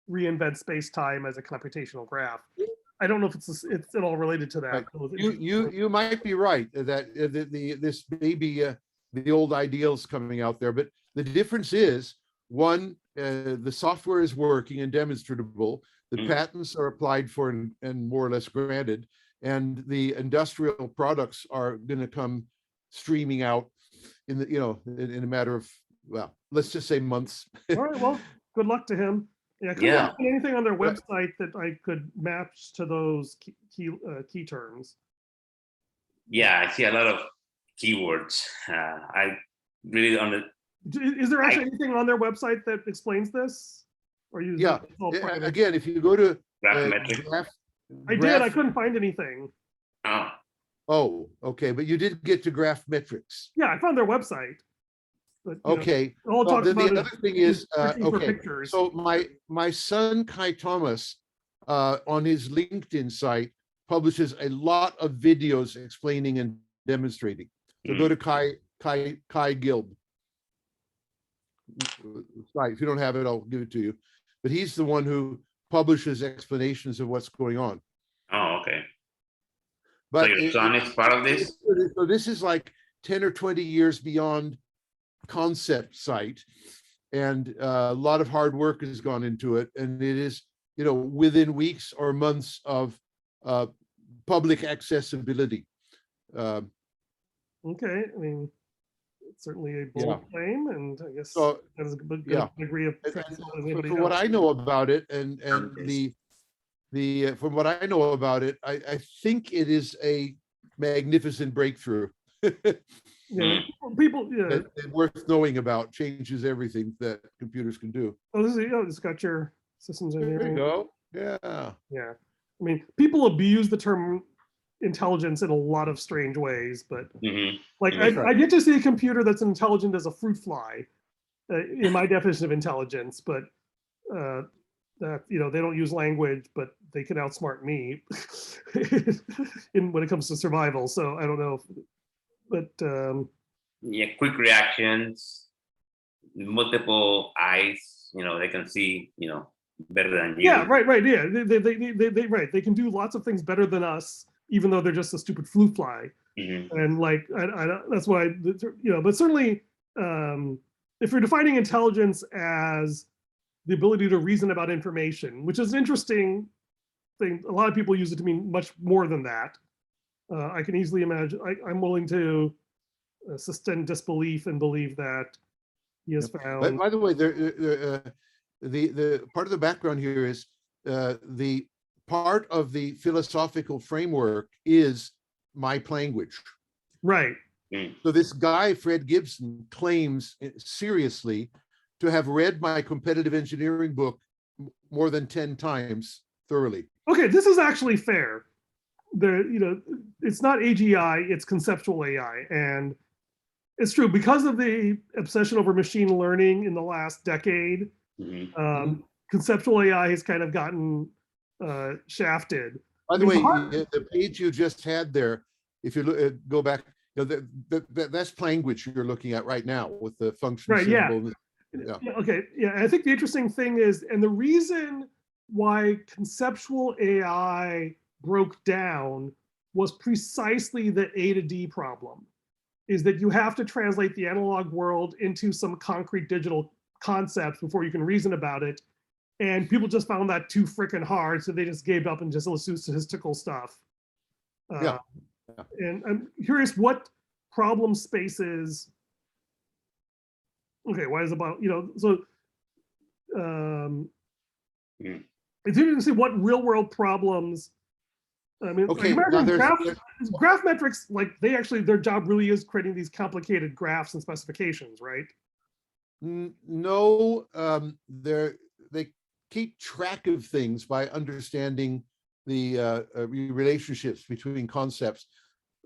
reinvent space-time as a computational graph. I don't know if it's at all related to that. Right. You might be right that this may be the old ideals coming out there, but the difference is, one, the software is working and demonstrable, the patents are applied for and more or less granted, and the industrial products are going to come streaming out in in a matter of, well, let's just say months. All right, well, good luck to him. Yeah, I couldn't find anything on their website that I could match to those key terms. Yeah, I see a lot of keywords. I really don't. Is there actually anything on their website that explains this? Or again, if you go to Graph, I couldn't find anything. Oh, okay, but you did get to graph metrics. Yeah, I found their website. But, okay. All talks about the other thing is, okay. Pictures. So my son Kai Thomas, on his LinkedIn site, publishes a lot of videos explaining and demonstrating. So go to Kai Gilb. Right. If you don't have it, I'll give it to you. But he's the one who publishes explanations of what's going on. Oh, okay. But so your son is part of this? So this is like 10 or 20 years beyond concept site, and a lot of hard work has gone into it, and it is, within weeks or months of public accessibility. Okay, I mean, it's certainly a bold claim, and I guess there's a good degree of from what I know about it, and from what I know about it, I think it is a magnificent breakthrough. People, worth knowing about, changes everything that computers can do. Oh, this got your systems engineering. There you go. Yeah. I mean, people abuse the term intelligence in a lot of strange ways, but I get to see a computer that's intelligent as a fruit fly, in my definition of intelligence, but that they don't use language, but they can outsmart me when it comes to survival. So I don't know quick reactions, multiple eyes, they can see, better than you. Yeah, right. Yeah, they can do lots of things better than us, even though they're just a stupid fruit fly. And that's why, but certainly, if you're defining intelligence as the ability to reason about information, which is an interesting thing, a lot of people use it to mean much more than that. I can easily imagine, I'm willing to suspend disbelief and believe that he has found. By the way, the part of the background here is the part of the philosophical framework is my language. Right. So this guy, Fred Gibson, claims seriously to have read my competitive engineering book more than 10 times thoroughly. Okay, this is actually fair. It's not AGI, it's conceptual AI. And it's true, because of the obsession over machine learning in the last decade, conceptual AI has kind of gotten shafted. By the way, the page you just had there, if you look, go back, that's language you're looking at right now with the function symbol. Yeah. Okay. Yeah. I think the interesting thing is, and the reason why conceptual AI broke down was precisely the A to D problem, is that you have to translate the analog world into some concrete digital concepts before you can reason about it. And people just found that too freaking hard, so they just gave up and just let's do statistical stuff. And I'm curious what problem spaces. Okay, why is it about, so it's interesting to see what real world problems. I mean, okay, graph metrics, like their job really is creating these complicated graphs and specifications, right? No, they keep track of things by understanding the relationships between concepts,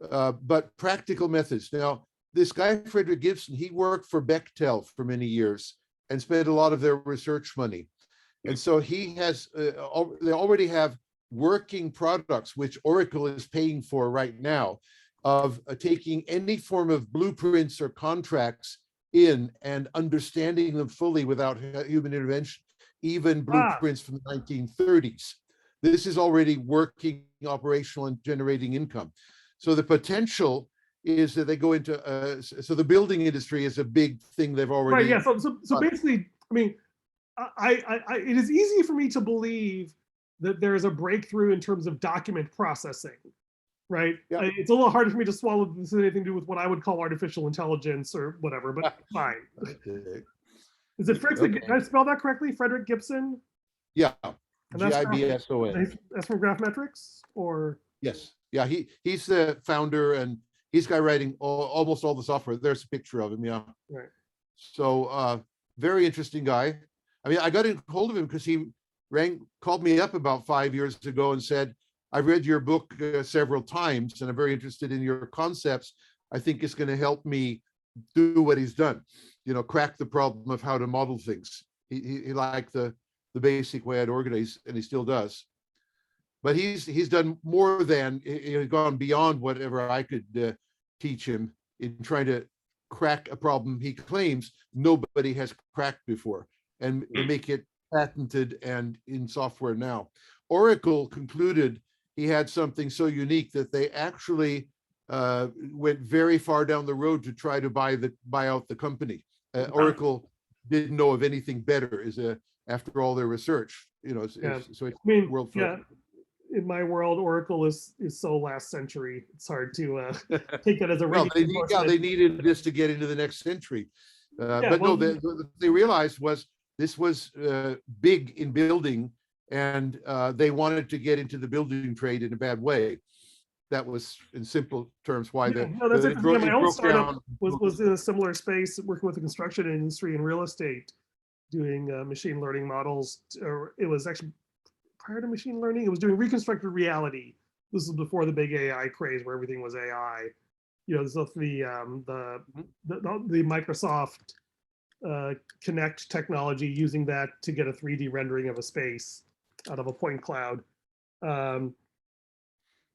but practical methods. Now, this guy, Frederick Gibson, he worked for Bechtel for many years and spent a lot of their research money. And so he has, they already have working products, which Oracle is paying for right now, of taking any form of blueprints or contracts in and understanding them fully without human intervention, even blueprints from the 1930s. This is already working, operational, and generating income. So the potential is that they go into, so the building industry is a big thing they've already. Right, yeah, so basically, I mean, it is easy for me to believe that there is a breakthrough in terms of document processing, right? Yeah. It's a little harder for me to swallow this has anything to do with what I would call artificial intelligence or whatever, but fine. Is it Frederick? Okay. Did I spell that correctly? Frederick Gibson? Yeah, Gibson. That's from Graphmetrics, or? Yes, yeah, he's the founder, and he's the guy writing almost all the software. There's a picture of him, yeah. Right. So very interesting guy. I mean, I got in hold of him because he called me up about 5 years ago and said, I've read your book several times and I'm very interested in your concepts. I think it's going to help me do what he's done, crack the problem of how to model things. He liked the basic way I'd organize, and he still does. But he's done more than, he's gone beyond whatever I could teach him in trying to crack a problem he claims nobody has cracked before, and make it patented and in software now. Oracle concluded he had something so unique that they actually went very far down the road to try to buy out the company. Oracle didn't know of anything better after all their research, so it's world first. Yeah. In my world, Oracle is so last century. It's hard to take that as a they needed this to get into the next century. They realized this was big in building, and they wanted to get into the building trade in a bad way. That was, in simple terms, why that's it. My own startup was in a similar space, working with the construction industry and real estate, doing machine learning models. Or it was actually prior to machine learning, it was doing reconstructed reality. This is before the big AI craze where everything was AI. So the Microsoft Connect technology, using that to get a 3D rendering of a space out of a point cloud.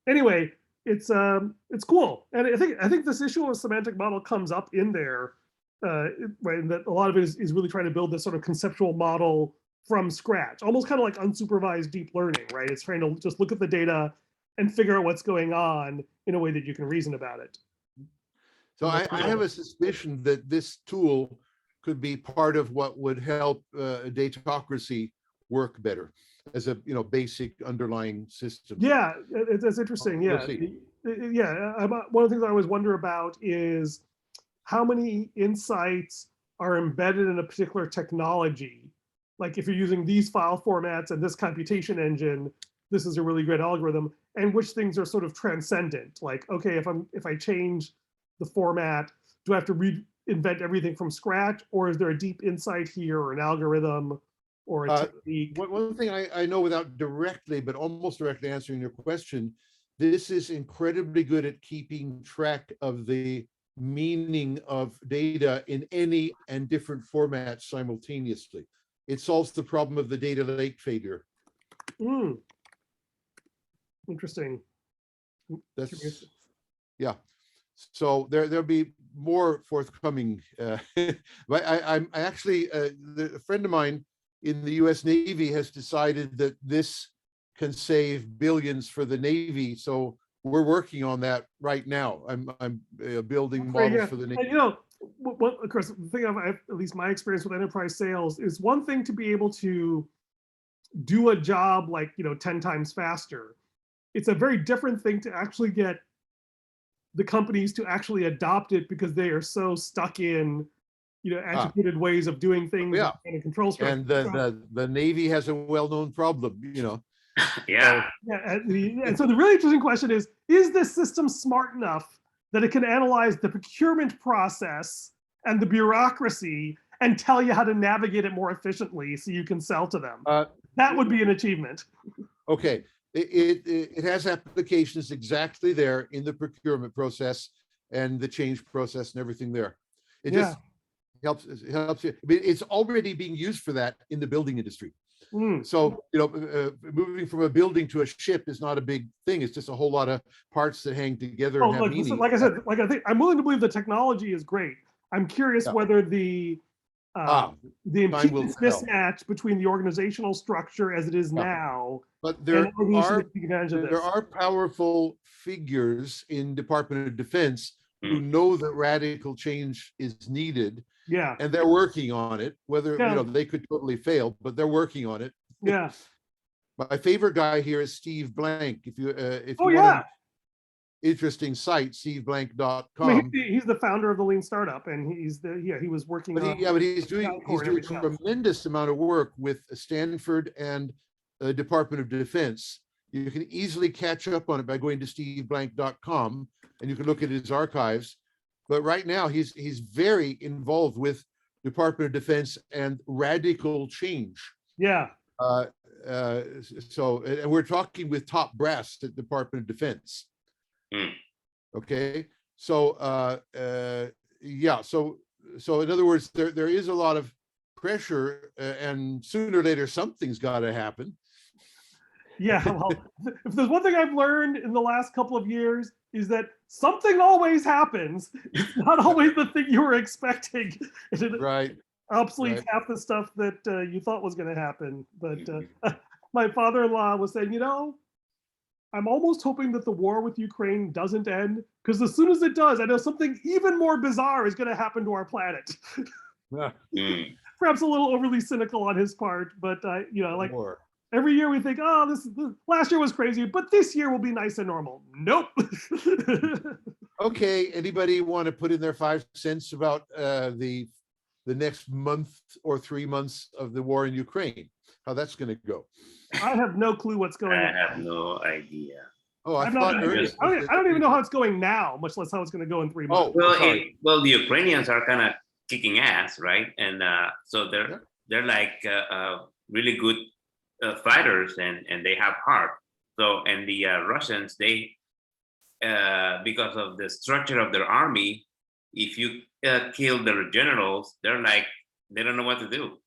Anyway, it's cool, and I think this issue of semantic model comes up in there, right? And that a lot of it is really trying to build this sort of conceptual model from scratch, almost kind of like unsupervised deep learning, right? It's trying to just look at the data and figure out what's going on in a way that you can reason about it. So I have a suspicion that this tool could be part of what would help Datocracy work better as a basic underlying system. Yeah, that's interesting. Yeah, one of the things I always wonder about is how many insights are embedded in a particular technology. Like if you're using these file formats and this computation engine, this is a really great algorithm, and which things are sort of transcendent. Like, okay, if I change the format? Do I have to reinvent everything from scratch, or is there a deep insight here, or an algorithm, or a technique? One thing I know without directly, but almost directly answering your question, this is incredibly good at keeping track of the meaning of data in any and different formats simultaneously. It solves the problem of the data lake failure. Interesting. That's, yeah. So there'll be more forthcoming. But I actually, a friend of mine in the US Navy has decided that this can save billions for the Navy. So we're working on that right now. I'm building models for the Navy. And, you know, of course, the thing of at least my experience with enterprise sales is one thing to be able to do a job like, you know, 10 times faster. It's a very different thing to actually get the companies to actually adopt it because they are so stuck in, you know, antiquated ways of doing things and control structure. And the Navy has a well-known problem, you know. Yeah. And so the really interesting question is this system smart enough that it can analyze the procurement process and the bureaucracy and tell you how to navigate it more efficiently so you can sell to them? That would be an achievement. Okay. It has applications exactly there in the procurement process and the change process and everything there. It just helps you. It's already being used for that in the building industry. So, you know, moving from a building to a ship is not a big thing. It's just a whole lot of parts that hang together and have meaning. Like I said, I think I'm willing to believe the technology is great. I'm curious whether the impedance mismatch between the organizational structure as it is now. But there are powerful figures in Department of Defense who know that radical change is needed. Yeah. And they're working on it, whether, you know, they could totally fail, but they're working on it. Yeah. My favorite guy here is Steve Blank. If you want an interesting site, steveblank.com. I mean, he's the founder of the Lean Startup, and he was working but he's doing a tremendous amount of work with Stanford and the Department of Defense. You can easily catch up on it by going to steveblank.com, and you can look at his archives. But right now, he's very involved with Department of Defense and radical change. Yeah. So, and we're talking with top brass at Department of Defense. Okay. So, yeah. So in other words, there is a lot of pressure, and sooner or later, something's got to happen. Yeah. Well, if there's one thing I've learned in the last couple of years is that something always happens. It's not always the thing you were expecting. Right. Obsoletes half the stuff that you thought was going to happen. But my father-in-law was saying, you know, I'm almost hoping that the war with Ukraine doesn't end, because as soon as it does, I know something even more bizarre is going to happen to our planet. Perhaps a little overly cynical on his part, but you know, like every year we think, oh, this last year was crazy, but this year will be nice and normal. Nope. Okay. Anybody want to put in their 5 cents about the next month or 3 months of the war in Ukraine? How that's going to go? I have no clue what's going on. I have no idea. Oh, I don't even know how it's going now, much less how it's going to go in 3 months. Oh, well, the Ukrainians are kind of kicking ass, right? And so they're like really good fighters, and they have heart. So, and the Russians, they because of the structure of their army, if you kill their generals, they're like, they don't know what to do.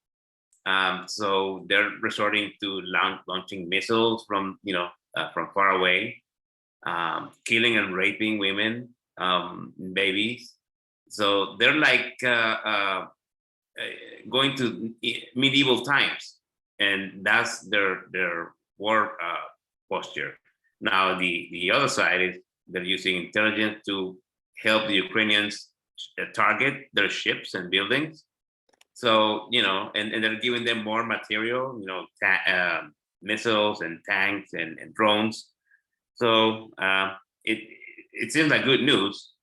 So they're resorting to launching missiles from far away, killing and raping women, babies. So they're like going to medieval times, and that's their war posture. Now the other side is they're using intelligence to help the Ukrainians target their ships and buildings. So, and they're giving them more material, missiles and tanks and drones. So it seems like good news,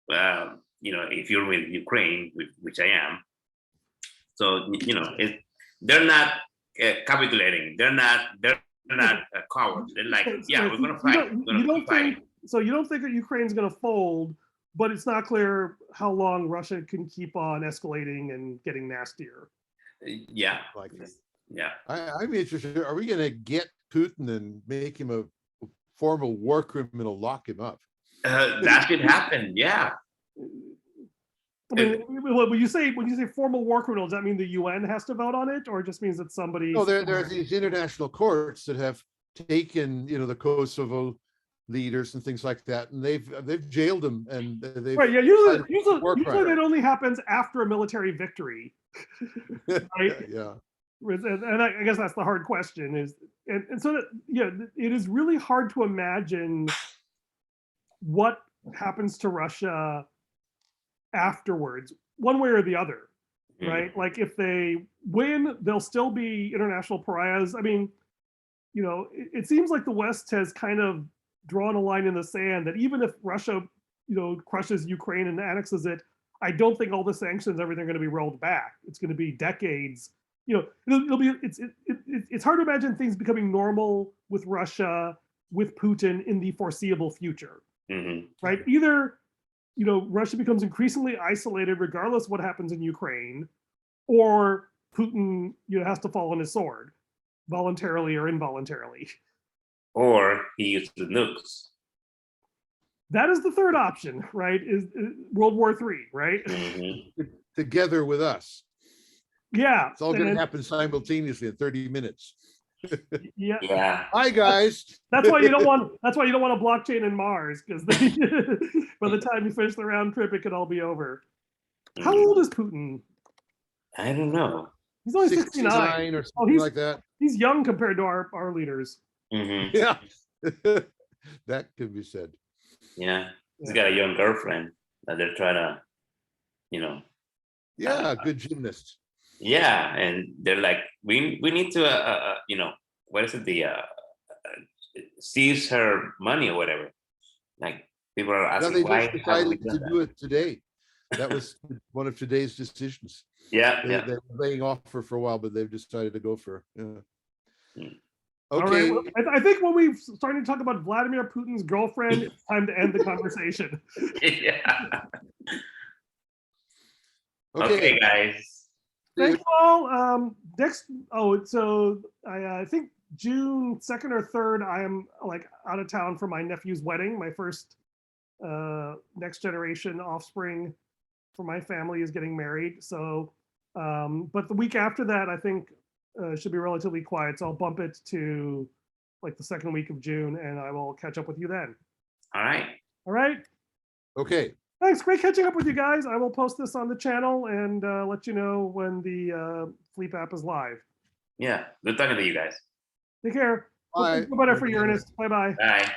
if you're with Ukraine, which I am. So, they're not capitulating. They're not cowards. They're like, we're going to fight. So you don't think that Ukraine's going to fold, but it's not clear how long Russia can keep on escalating and getting nastier. Yeah. Like that. Yeah. I'm interested. Are we going to get Putin and make him a formal war criminal, lock him up? That should happen. Yeah. I mean, when you say formal war criminal, does that mean the UN has to vote on it, or it just means that somebody? No, there are these international courts that have taken, the Kosovo leaders and things like that, and they've jailed them, and they've right. Yeah. Usually that only happens after a military victory. Right. Yeah. And I guess that's the hard question is, and so that, it is really hard to imagine what happens to Russia afterwards, one way or the other, right? Like if they win, they'll still be international pariahs. I mean, it seems like the West has kind of drawn a line in the sand that even if Russia, crushes Ukraine and annexes it, I don't think all the sanctions, everything, are going to be rolled back. It's going to be decades. It's hard to imagine things becoming normal with Russia, with Putin in the foreseeable future, right? Either, Russia becomes increasingly isolated regardless of what happens in Ukraine, or Putin, has to fall on his sword, voluntarily or involuntarily. Or he uses the nukes. That is the third option, right? Is World War III, right? Together with us. Yeah. It's all going to happen simultaneously in 30 minutes. Yeah. Hi guys. That's why you don't want a blockchain in Mars, because by the time you finish the round trip, it could all be over. How old is Putin? I don't know. He's only 69 or something like that. He's young compared to our leaders. Yeah. That could be said. Yeah. He's got a young girlfriend that they're trying to, Yeah, good gymnast. Yeah, and they're like, we need to, what is it? Seize her money or whatever. Like people are asking They why. just decided to do it today. That was one of today's decisions. Yeah, they were laying off for a while, but they've decided to go for. Okay. Okay. Well, I think when we started to talk about Vladimir Putin's girlfriend, it's time to end the conversation. Yeah. Okay, guys. Thanks all. I think June 2nd or 3rd, I am out of town for my nephew's wedding. My first next generation offspring for my family is getting married. So, but the week after that, I think should be relatively quiet. So I'll bump it to the second week of June, and I will catch up with you then. All right. All right. Okay. Thanks. Great catching up with you guys. I will post this on the channel and let you know when the Fleep app is live. Yeah. Good talking to you guys. Take care. Bye. Feel better for you, Ernest. Bye-bye. Bye.